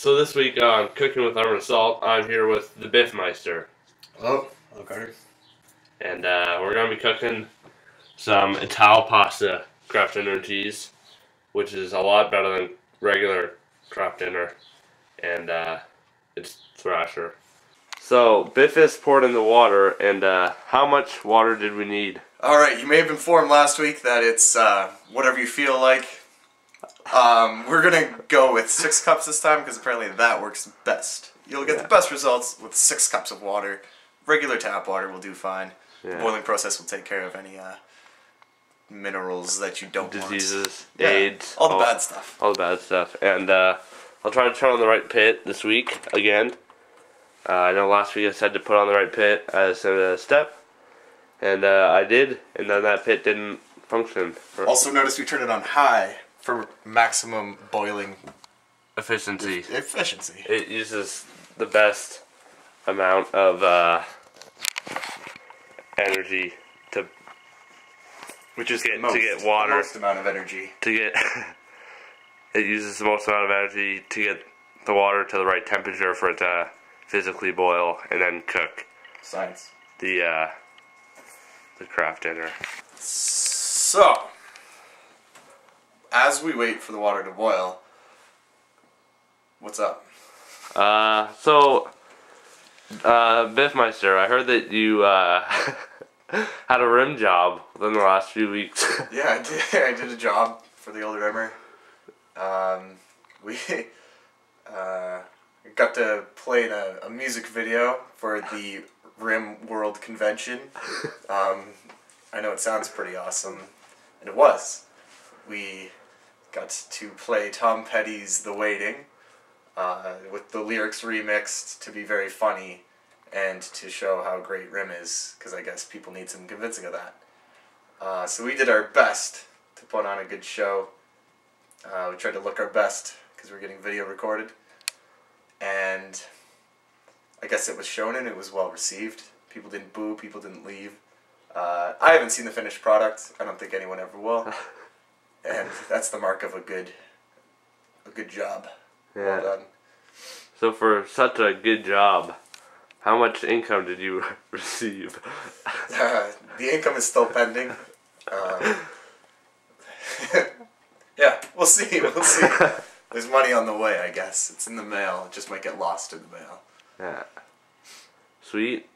So this week on Cooking with Armoured Assault, I'm here with the Biffmeister. Hello. Hello, Carter. And we're going to be cooking some Italpasta craft dinner and cheese, which is a lot better than regular craft dinner. And it's Thrasher. So, Biff is poured in the water, and how much water did we need? Alright, you may have informed last week that it's whatever you feel like. We're going to go with 6 cups this time because apparently that works best. You'll get the best results with 6 cups of water. Regular tap water will do fine. The boiling process will take care of any minerals that you don't want. Diseases, AIDS. All the bad stuff. All the bad stuff. And I'll try to turn on the right pit this week again. I know last week I said to put on the right pit as a step. And I did, and then that pit didn't function. Also notice we turned it on high for maximum boiling efficiency. It uses the best amount of energy to get water. The most amount of energy. It uses the most amount of energy to get the water to the right temperature for it to physically boil and then cook. Science. The craft dinner. So, as we wait for the water to boil, what's up? Biffmeister, I heard that you had a rim job within the last few weeks. Yeah, I did a job for the old rimmer. We got to play in a music video for the Rim World Convention. I know it sounds pretty awesome, and it was. We got to play Tom Petty's The Waiting, with the lyrics remixed to be very funny and to show how great Rim is, because I guess people need some convincing of that. So we did our best to put on a good show. We tried to look our best because we were getting video recorded, and I guess it was shown and it was well received. People didn't boo, people didn't leave. I haven't seen the finished product. I don't think anyone ever will. And that's the mark of a good job. Yeah. Well done. So for such a good job, how much income did you receive? The income is still pending. Yeah, we'll see. We'll see. There's money on the way, I guess. It's in the mail. It just might get lost in the mail. Yeah. Sweet.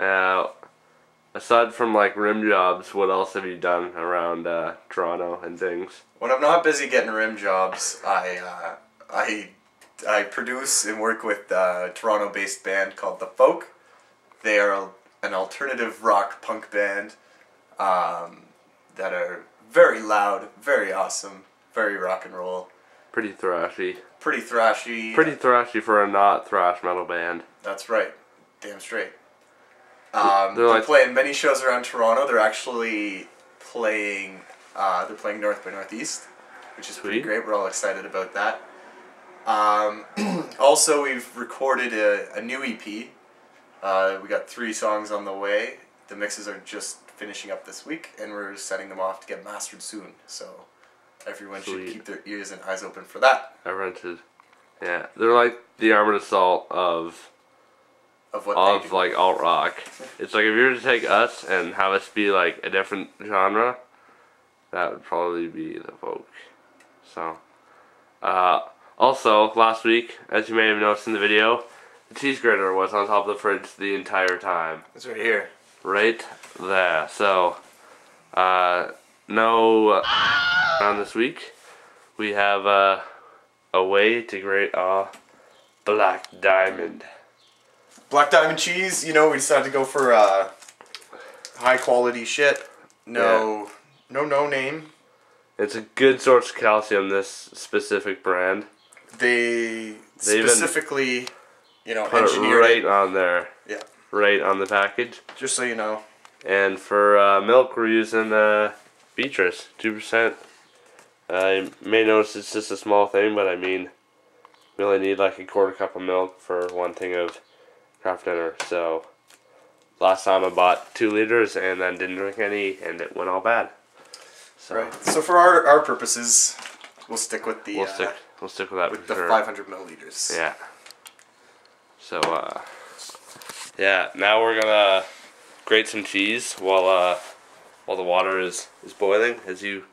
Aside from like rim jobs, what else have you done around Toronto and things? When I'm not busy getting rim jobs, I produce and work with a Toronto-based band called The Folk. They are an alternative rock punk band that are very loud, very awesome, very rock and roll. Pretty thrashy. Pretty thrashy. Pretty thrashy for a not thrash metal band. That's right. Damn straight. They're playing many shows around Toronto. They're actually playing North by Northeast, which is pretty great. We're all excited about that. Also, we've recorded a new EP. We got 3 songs on the way. The mixes are just finishing up this week, and we're sending them off to get mastered soon. So everyone should keep their ears and eyes open for that. Everyone should. Yeah, they're like the Armoured Assault of like alt rock. It's like if you were to take us and have us be like a different genre, that would probably be The Folk. So, also last week, as you may have noticed in the video, the cheese grater was on top of the fridge the entire time. It's right here. Right there. So, no on this week. We have a way to grate our black diamond. Black diamond cheese, you know, we decided to go for high quality shit. No name. It's a good source of calcium, this specific brand. They specifically, put engineered it right on there. Yeah. Right on the package. Just so you know. And for milk, we're using Beatrice, 2%. You may notice it's just a small thing, but I mean, we only need like a quarter cup of milk for one thing of craft dinner. So last time I bought 2 liters and then didn't drink any, and it went all bad. So, right. So for our purposes, we'll stick with the we'll stick with that with for the sure. 500 milliliters. Yeah. So, yeah, now we're gonna grate some cheese while the water is boiling. As you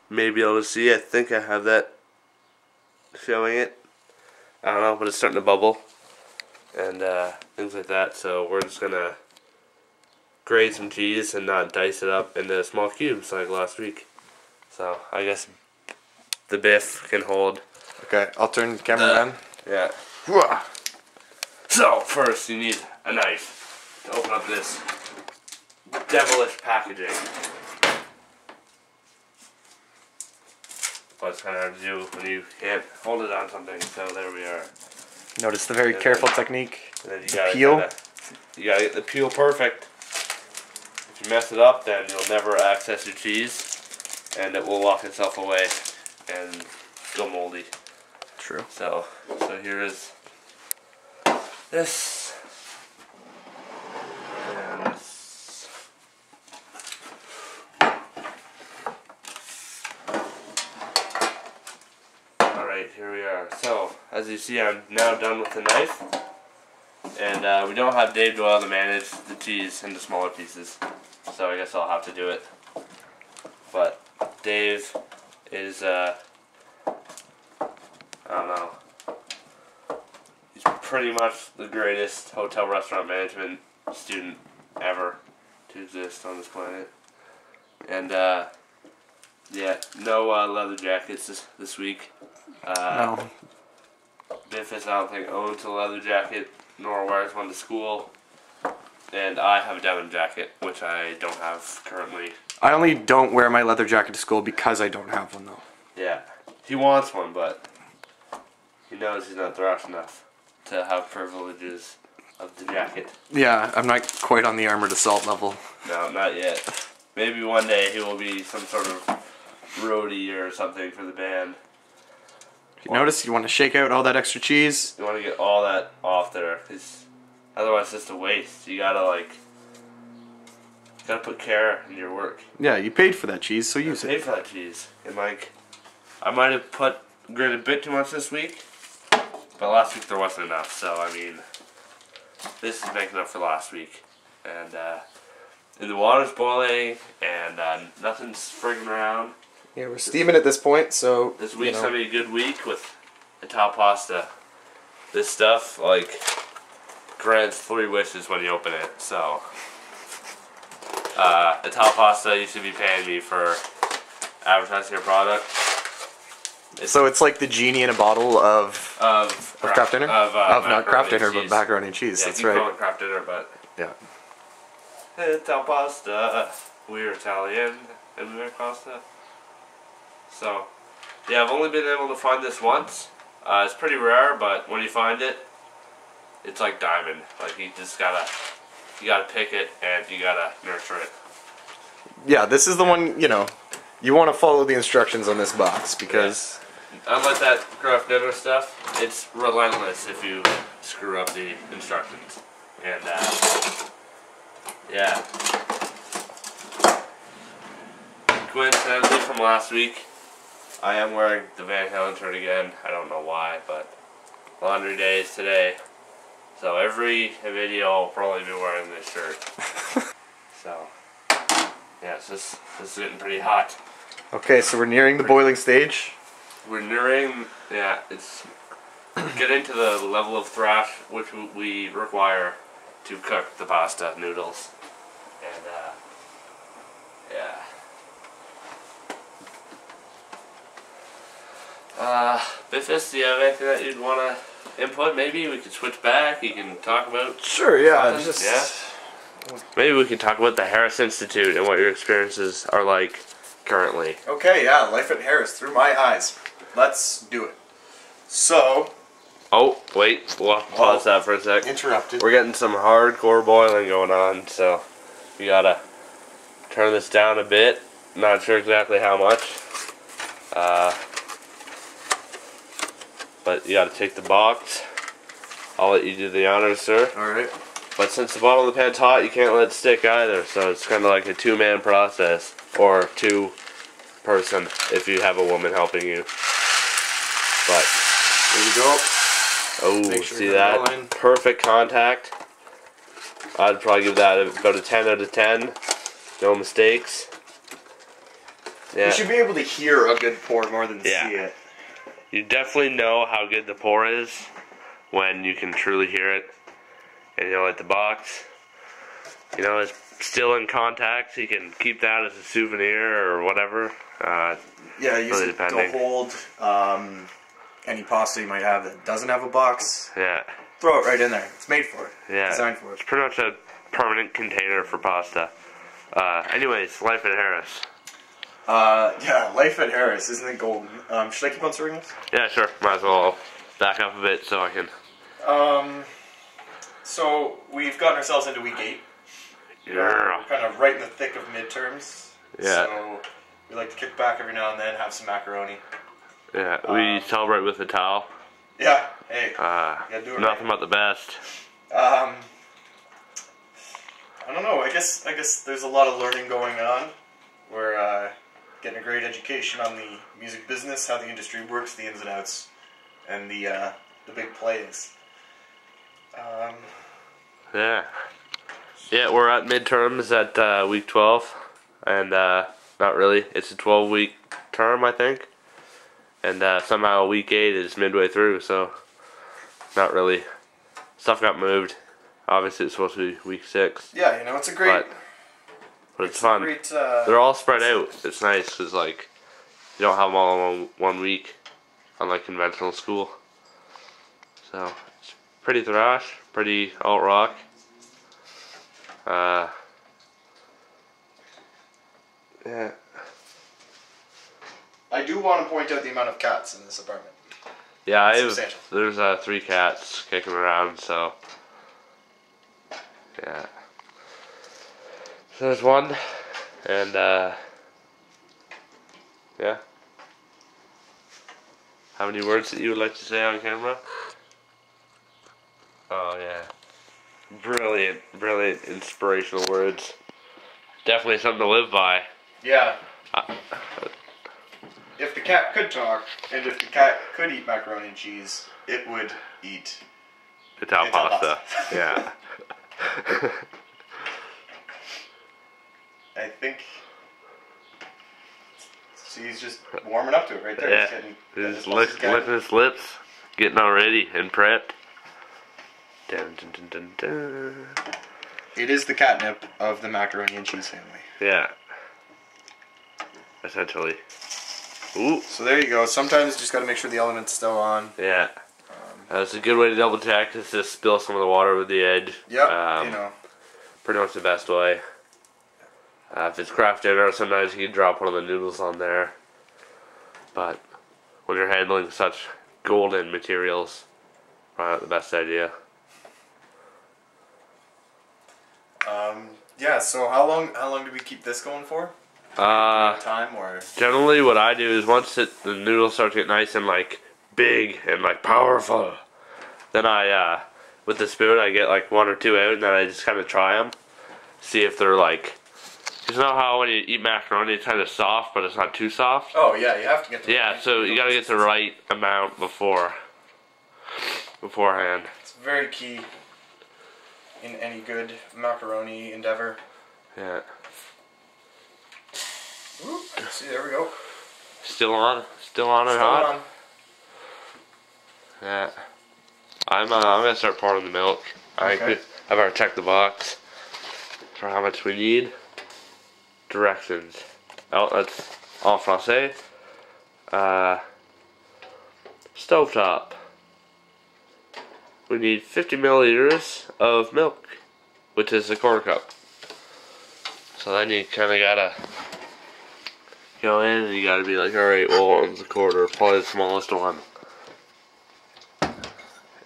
may be able to see, I think I have that showing it. I don't know, but it's starting to bubble and things like that. So we're just gonna grate some cheese and not dice it up into small cubes like last week. So I guess the biff can hold. Okay, I'll turn cameraman. Yeah. So first you need a knife to open up this devilish packaging. But it's kind of hard to do when you can't hold it on something. So there we are. Notice the very careful technique. And then you gotta peel. You gotta get the peel perfect. If you mess it up, then you'll never access your cheese, and it will lock itself away and go moldy. True. So here is this. And this. Alright, here we are. So, as you see, I'm now done with the knife. And we don't have Dave Doyle to manage the cheese into smaller pieces. So I guess I'll have to do it. But Dave is, I don't know. He's pretty much the greatest hotel restaurant management student ever to exist on this planet. And, yeah, no leather jackets this week. No. Biffis, I don't think, owns a leather jacket, nor wears one to school. And I have a denim jacket, which I don't have currently. I only don't wear my leather jacket to school because I don't have one, though. Yeah. He wants one, but he knows he's not thrash enough to have privileges of the jacket. Yeah, I'm not quite on the Armoured Assault level. No, not yet. Maybe one day he will be some sort of roadie or something for the band. You notice you want to shake out all that extra cheese. You want to get all that off there, because otherwise it's just a waste. You gotta put care in your work. Yeah, you paid for that cheese, so use I paid for that cheese. And I might have grated a bit too much this week, but last week there wasn't enough. So I mean, this is making up for last week. And the water's boiling, and nothing's frigging around. Yeah, we're steaming at this point, so This week's gonna be a good week with Italpasta. This stuff, grants 3 wishes when you open it, so. Italpasta, you should be paying me for advertising your product. So it's like the genie in a bottle of craft dinner? Of not craft dinner, but macaroni and cheese, Yeah, that's keep right. calling craft dinner, but. Yeah. Italpasta. We're Italian, and we make pasta. So, yeah, I've only been able to find this once. It's pretty rare, but when you find it, it's like diamond. You just gotta pick it and you gotta nurture it. Yeah, this is the one, you want to follow the instructions on this box because... Yeah. Unlike that craft dinner stuff, it's relentless if you screw up the instructions. And, yeah. Coincidentally from last week, I am wearing the Van Halen shirt again. I don't know why, but laundry day is today. So every video I'll probably be wearing this shirt. So, yeah, this is getting pretty hot. Okay, so we're nearing the boiling stage. We're nearing, yeah, it's getting to the level of thrash which we require to cook the pasta noodles. And, yeah. Biffis, do you have anything that you'd want to input? Maybe we could switch back. You can talk about. Sure, yeah. Something. Yeah. Maybe we can talk about the Harris Institute and what your experiences are like currently. Okay, yeah, life at Harris through my eyes. Let's do it. So. Oh, wait. We'll have to pause that for a sec. Interrupted. We're getting some hardcore boiling going on, so we gotta turn this down a bit. Not sure exactly how much. But you gotta take the box. I'll let you do the honors, sir. Alright. But since the bottom of the pan's hot, you can't let it stick either. So it's kind of like a 2-man process. Or 2-person if you have a woman helping you. But Here we go. Oh, Make sure see they're that? going. Perfect contact. I'd probably give that about a 10 out of 10. No mistakes. Yeah. You should be able to hear a good pour more than see it. You definitely know how good the pour is when you can truly hear it. And you know, like the box, you know, it's still in contact, so you can keep that as a souvenir or whatever. Yeah, use really it depending. to hold any pasta you might have that doesn't have a box. Yeah. Throw it right in there. It's made for it. Yeah. Designed for it. It's pretty much a permanent container for pasta. Anyways, Life at Harris. Yeah, Life at Harris, isn't it golden? Should I keep on serving this? Yeah, sure. Might as well back up a bit so I can. So we've gotten ourselves into week 8. Yeah. We're kind of right in the thick of midterms. Yeah. So we like to kick back every now and then, have some macaroni. Yeah, we celebrate with a towel. Yeah, hey, gotta do it Nothing right. but the best. I don't know. I guess there's a lot of learning going on. We're getting a great education on the music business, how the industry works, the ins and outs, and the big plays. Yeah. Yeah, we're at midterms at week 12, and not really. It's a 12-week term, I think, and somehow week 8 is midway through, so not really. Stuff got moved. Obviously, it's supposed to be week 6. Yeah, you know, it's a great. But it's fun. Great, They're all spread out. It's nice because like you don't have them all in one week, unlike conventional school. So it's pretty thrash, pretty alt rock. Yeah. I do want to point out the amount of cats in this apartment. Yeah, Substantial. there's 3 cats kicking around, so yeah. So there's one, and yeah. How many words that you would like to say on camera? Oh yeah. Brilliant, brilliant inspirational words. Definitely something to live by. Yeah. If the cat could talk, and if the cat could eat macaroni and cheese, it would eat Italpasta. Yeah. I think. See, he's just warming up to it right there. Yeah. He's getting He's licking his lips, getting all ready and prepped. Dun, dun, dun, dun, dun. It is the catnip of the macaroni and cheese family. Yeah. Essentially. Ooh. So there you go. Sometimes you just got to make sure the element's still on. Yeah. That's a good way to double check, is just spill some of the water with the edge. Yep, you know. Pretty much the best way. If it's craft dinner, sometimes you can drop one of the noodles on there. But when you're handling such golden materials, probably not the best idea. Yeah, so how long do we keep this going for? Time or? Generally what I do is once the noodles start to get nice and like big and like powerful, then I with the spoon I get like 1 or 2 out, and then I just kind of try them, see if they're like, you know how when you eat macaroni it's kind of soft but it's not too soft? Oh yeah, you have to get the So you gotta get the right amount beforehand. It's very key in any good macaroni endeavor. Yeah. Ooh, see, there we go. Still on and hot. Yeah. I'm gonna start pouring the milk. Okay. I better check the box for how much we need. Directions. Oh, that's en français. Stovetop. We need 50 milliliters of milk, which is a quarter cup. So then you kind of gotta go in and you gotta be like, alright, well, one's a quarter, probably the smallest one.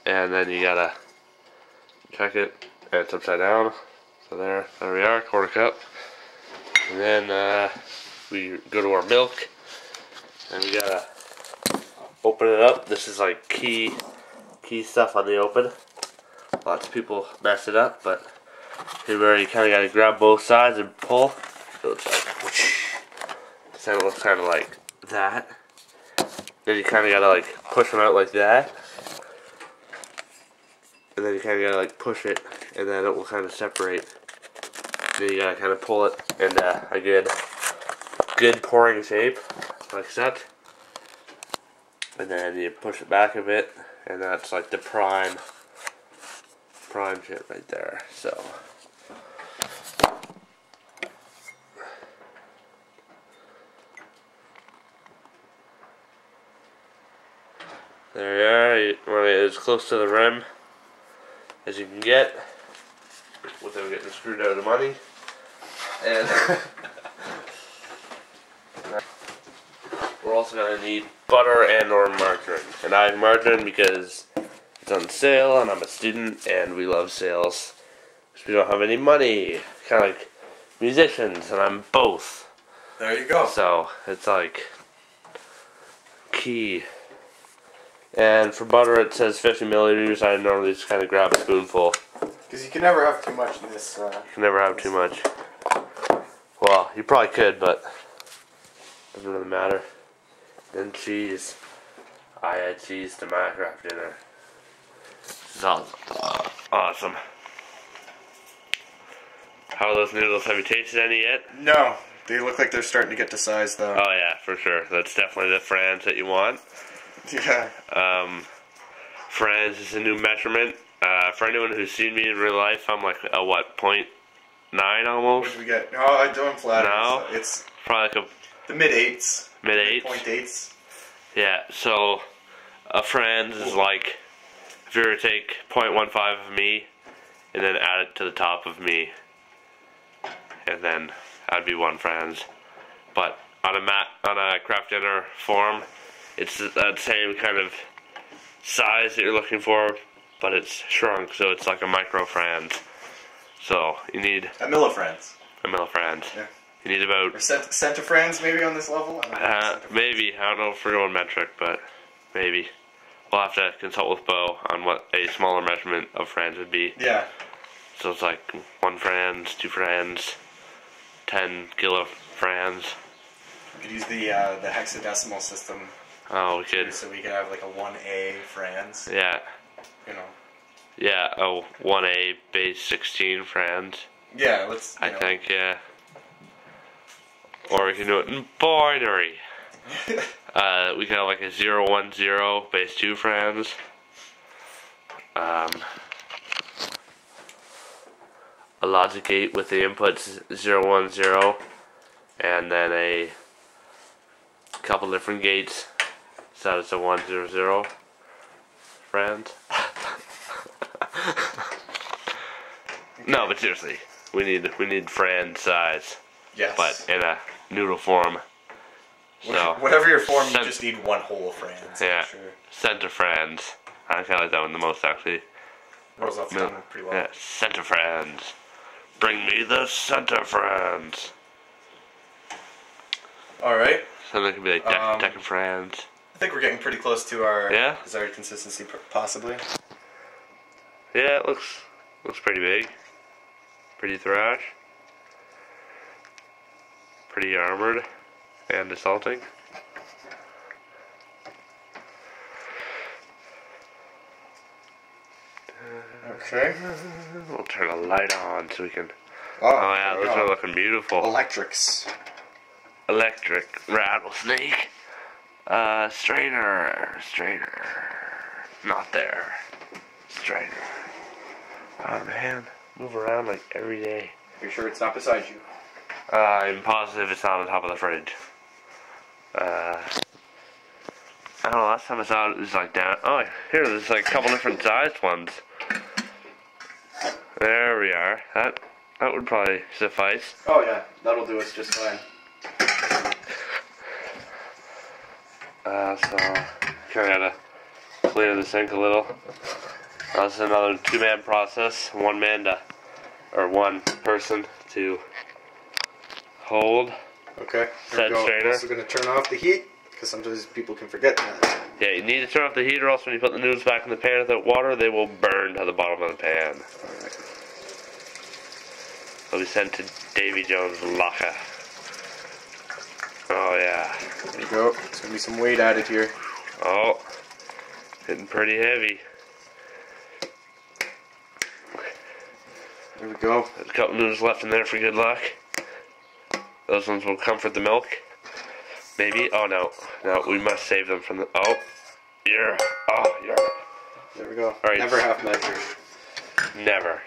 And then you gotta check it, and it's upside down. So there we are, quarter cup. And then we go to our milk, and we gotta open it up. This is like key stuff on the open. Lots of people mess it up, but here you kind of gotta grab both sides and pull. So it's like, whoosh. So it looks kind of like that. Then you kind of gotta like push them out like that. and then you kind of gotta like push it, and then it will kind of separate. Then you gotta kind of pull it in a good pouring shape, like that. And then you push it back a bit, and that's like the prime shit right there. So. There you are. You want it as close to the rim as you can get without getting screwed out of money. And we're also going to need butter and or margarine. And I have margarine because it's on sale and I'm a student and we love sales. Because we don't have any money. Kind of like musicians, and I'm both. There you go. So it's like key. And for butter it says 50 milliliters. I normally just kind of grab a spoonful. Because you can never have too much in this. You can never have too much. Well, you probably could, but it doesn't really matter. Then cheese. I add cheese to my craft dinner. This is awesome. How are those noodles? Have you tasted any yet? No. They look like they're starting to get to size, though. Oh yeah, for sure. That's definitely the franz that you want. Yeah. Franz is a new measurement. For anyone who's seen me in real life, I'm like a what, 0.9 almost? What did we get? No, I don't flatter. No? So it's probably like the mid-8s. Mid-8s? 0.8s. Yeah, so a franz is like, if you were to take 0.15 of me, and then add it to the top of me, and then that'd be one franz. But on a craft dinner form, it's that same kind of size that you're looking for, but it's shrunk, so it's like a micro franz. So you need a millifranz. A millifranz. Yeah. You need about or centifranz maybe on this level. I don't know maybe. I don't know if we're going metric, but maybe. We'll have to consult with Bo on what a smaller measurement of franz would be. Yeah. So it's like 1 franz, 2 franz, 10 kilofranz. We could use the hexadecimal system. Oh, we could. So we could have like a 1A franz. Yeah. You know. Yeah, a 1A base 16 franz. Yeah, let's. I think, yeah. Or we can do it in binary. We can have like a 010 base 2 franz. A logic gate with the inputs 010, and then a couple different gates. So it's a 100 franz. No, but seriously, we need franz size. Yes. But in a noodle form. So whatever your form, you just need one whole franz. Yeah. Sure. Center franz. I kind of like that one the most, actually. Rolls off the tongue pretty well. Yeah, center franz. Bring me the center franz. All right. So that could be like deck of franz. I think we're getting pretty close to our Yeah? desired consistency, possibly. Yeah, it looks pretty big. Pretty thrash. Pretty armored and assaulting. Okay. We'll turn a light on so we can. Oh Yeah, those are looking beautiful. Electrics. Electric rattlesnake. Strainer. Not there. Strainer. Oh man, move around like every day. You're sure it's not beside you? I'm positive it's not on top of the fridge. I don't know, last time I saw it was like down. Oh, here, there's like a couple different sized ones. There we are. That would probably suffice. Oh yeah, that'll do us just fine. So, kind of gotta clear the sink a little. That's another 2-man process. One person to hold. Okay. Said strainer. I'm also going to turn off the heat, because sometimes people can forget that. Yeah, you need to turn off the heat, or else when you put the noodles back in the pan without water, they will burn to the bottom of the pan. Alright. They'll be sent to Davy Jones' locker. Oh yeah. There you go. There's going to be some weight added here. Oh, hitting pretty heavy. There we go. There's a couple noodles left in there for good luck. Those ones will comfort the milk. Maybe. Oh no. No, we must save them from the. Oh. Yeah. Oh, yeah. There we go. All right. Never half measure. Never.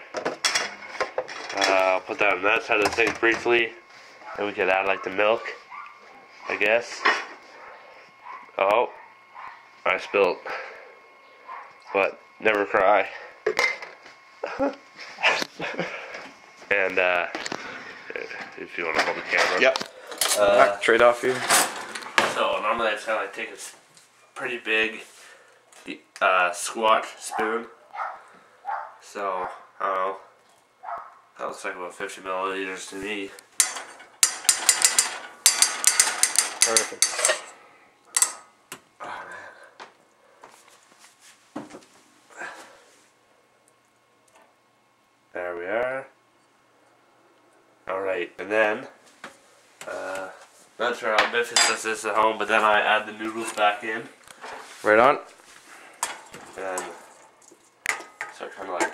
I'll put that on that side of the thing briefly. And we could add like the milk, I guess. Oh. I spilled. But never cry. And if you want to hold the camera. Yep. Trade off here. So normally I just kind of like take a pretty big squat spoon. So I don't know. That looks like about 50 milliliters to me. Perfect. Oh man. There we are. Alright, and then not sure how Biff does this at home, but then I add the noodles back in. Right on. And so kind of like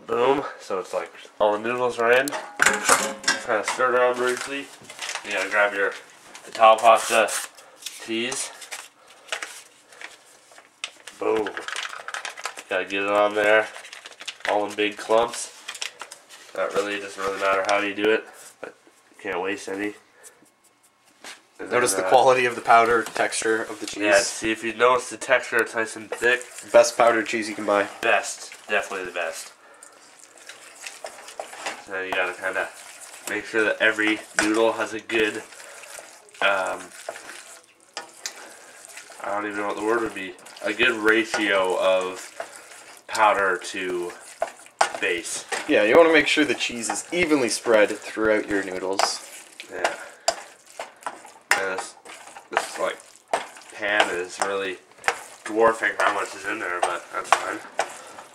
boom. So it's like all the noodles are in. Kind of stir it around briefly. You gotta grab your Italpasta cheese. Boom. Gotta get it on there. All in big clumps. That really doesn't really matter how you do it, but you can't waste any. And Notice then, the quality of the powder texture of the cheese. Yeah, see if you notice the texture, it's nice and thick. Best powdered cheese you can buy. Best. Definitely the best. So then you gotta kind of make sure that every noodle has a good, I don't even know what the word would be, a good ratio of powder to base. Yeah, you want to make sure the cheese is evenly spread throughout your noodles. Yeah. And this like pan is really dwarfing how much is in there, but that's fine.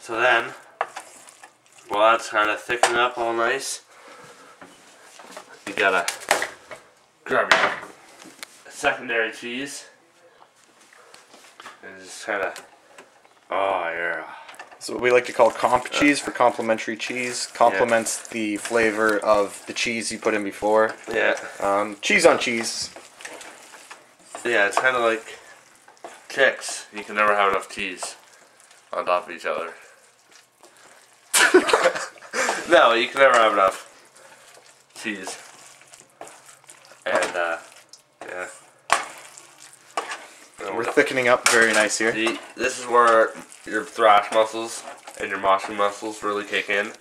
So then, while that's kind of thickening up all nice, you gotta grab your secondary cheese and just kind of, oh yeah. So what we like to call comp cheese for complimentary cheese. Complements the flavor of the cheese you put in before. Yeah. Cheese on cheese. Yeah, it's kind of like chicks. You can never have enough cheese on top of each other. No, you can never have enough cheese. And, yeah. We're thickening up very nice here. See, this is where your thrash muscles and your moshing muscles really kick in.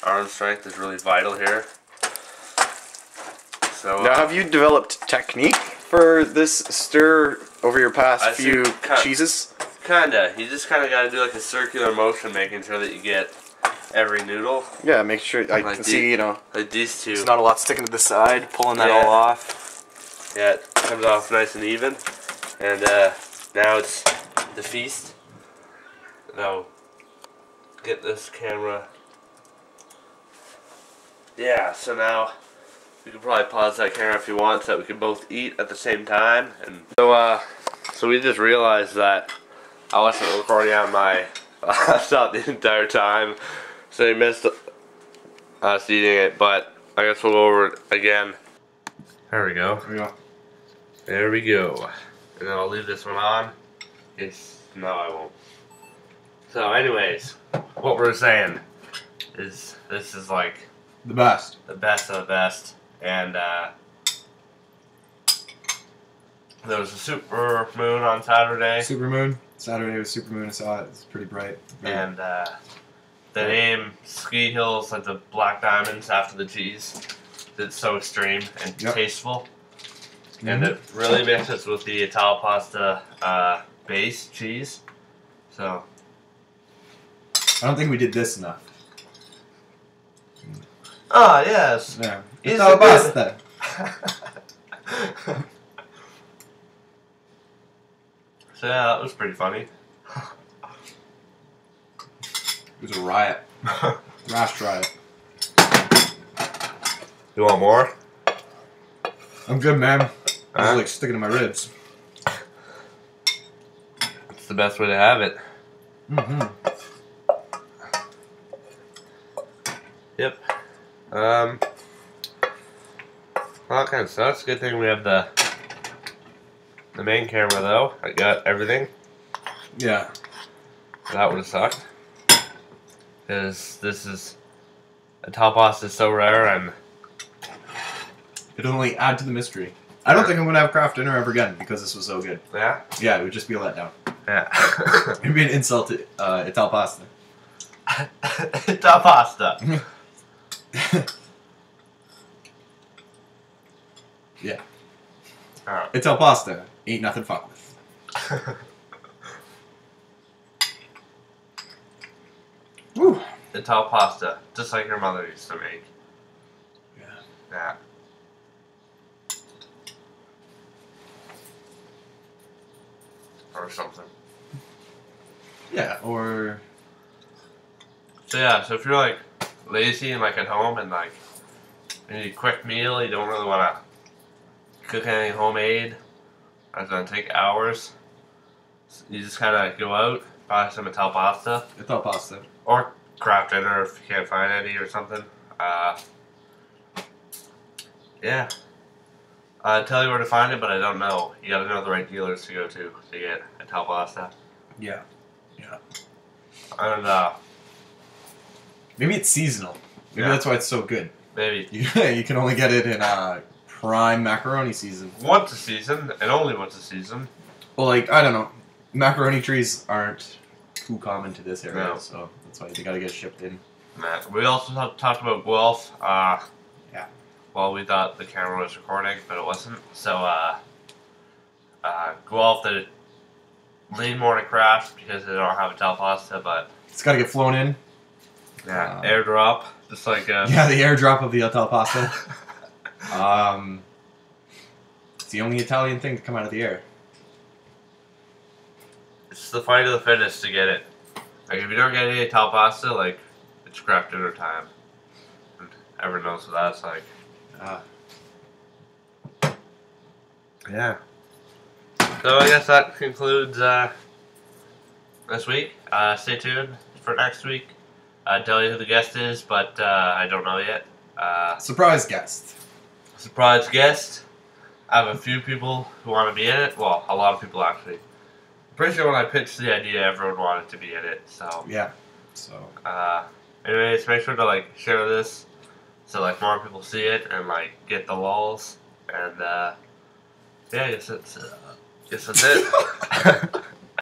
Arm strength is really vital here. So Now, have you developed technique for this stir over your past few cheeses? Kinda. You just kind of got to do like a circular motion, making sure that you get every noodle. Yeah, make sure I like can see, you know, like these two. there's not a lot sticking to the side, pulling that all off. Yeah, it comes off nice and even. And now it's the feast. Now, get this camera. Yeah, so now we can probably pause that camera if you want, so that we can both eat at the same time. And so we just realized that I wasn't recording on my laptop the entire time, so you missed us eating it. But I guess we'll go over it again. There we go. There we go. There we go. And then I'll leave this one on. No, I won't. So, anyways, what we're saying is this is like The best. the best of the best. And there was a super moon on Saturday. Supermoon. Saturday was supermoon. I saw it. It's pretty bright. And the name Ski Hills had the black diamonds after the cheese. It's so extreme and tasteful. And it really mixes with the Italpasta base cheese. So I don't think we did this enough. ah, yes. Yeah. It's Italpasta. So yeah, that was pretty funny. It was a riot. Thrash riot. You want more? I'm good, man. I was like sticking to my ribs. the best way to have it. Mm-hmm. Yep. Well, that kind of sucks. Good thing we have the main camera though. I got everything. Yeah. That would have sucked. Because this is Italpasta is so rare and it'd only add to the mystery. I don't think I'm gonna have craft dinner ever again because this was so good. yeah. Yeah, it would just be a letdown. Yeah. It'd be an insult to Italpasta. Italpasta. Yeah. Alright. Italpasta ain't nothing fuck with. Woo. Italpasta, just like your mother used to make. Yeah. Yeah. Or something. Yeah, or So yeah, so if you're like lazy and like at home and like you need a quick meal, you don't really want to cook anything homemade, that's gonna take hours. You just kind of go out, buy some Italpasta, Italpasta. or craft dinner if you can't find any or something. Yeah. I'd tell you where to find it, but I don't know. You gotta know the right dealers to go to get Italpasta. Yeah. Yeah. And Maybe it's seasonal. Maybe Yeah. that's why it's so good. maybe You can only get it in prime macaroni season. once a season, and only once a season. Well, like, I don't know. Macaroni trees aren't too common to this area, No. so that's why they gotta get shipped in. We also talked about Guelph. Yeah. Well, we thought the camera was recording, but it wasn't. So, Guelph, they lean more to craft because they don't have Italpasta, but It's gotta get flown in. yeah, airdrop, just like Yeah, the airdrop of the Italpasta. It's the only Italian thing to come out of the air. it's the fight of the fittest to get it. Like if you don't get any Italpasta, like it's craft dinner time. And everyone knows what that's like. Yeah. So I guess that concludes this week. Stay tuned for next week. I'd tell you who the guest is, but I don't know yet. Surprise guest. Surprise guest. I have a few people who want to be in it. Well, a lot of people actually. Pretty sure when I pitched the idea, everyone wanted to be in it. So, Yeah. So anyways, make sure to like share this so like more people see it and like get the lulls. And yeah, I guess that's it.